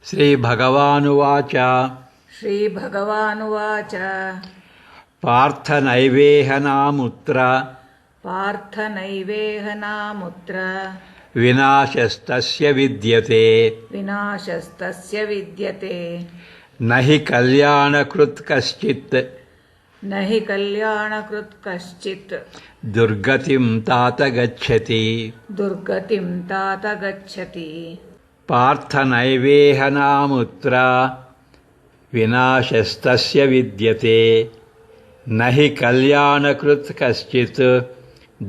श्रीभगवानुवाच श्रीभगवानुवाच पार्थ नैवेह नामुत्र विनाशस्तस्य विद्यते न हि कल्याणकृत् कश्चित् दुर्गतिं तात गच्छति पार्थ नैवेह नामुत्र विनाशस्तस्य विद्यते न हि कल्याणकृत् कश्चित्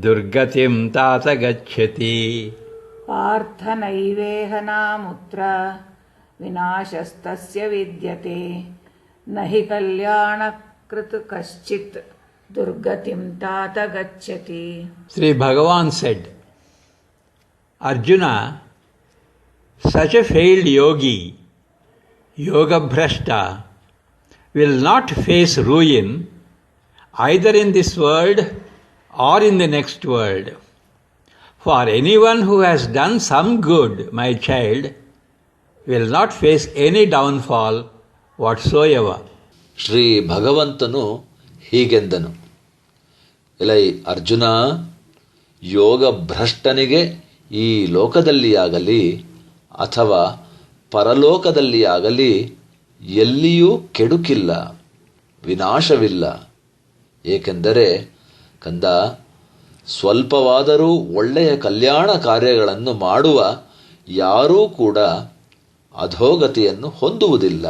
दुर्गतिं तात गच्छति पार्थ नैवेह नामुत्र विनाशस्तस्य विद्यते न हि कल्याणकृत् कश्चित् दुर्गतिं तात गच्छति. Sri Bhagavan said, Arjuna, such a failed yogi, yoga bhrashta, will not face ruin either in this world or in the next world. For anyone who has done some good, my child, will not face any downfall whatsoever. Shri ಭಗವಂತನು ಹೀಗೆಂದನು, ಎಲೈ ಅರ್ಜುನ, ಯೋಗ ಭ್ರಷ್ಟನಿಗೆ ಈ ಲೋಕದಲ್ಲಿಯಾಗಲಿ ಅಥವಾ ಪರಲೋಕದಲ್ಲಿಯಾಗಲಿ ಎಲ್ಲಿಯೂ ಕೆಡುಕಿಲ್ಲ, ವಿನಾಶವಿಲ್ಲ. ಏಕೆಂದರೆ ಕಂದ, ಸ್ವಲ್ಪವಾದರೂ ಒಳ್ಳೆಯ ಕಲ್ಯಾಣ ಕಾರ್ಯಗಳನ್ನು ಮಾಡುವ ಯಾರೂ ಕೂಡ ಅಧೋಗತಿಯನ್ನು ಹೊಂದುವುದಿಲ್ಲ.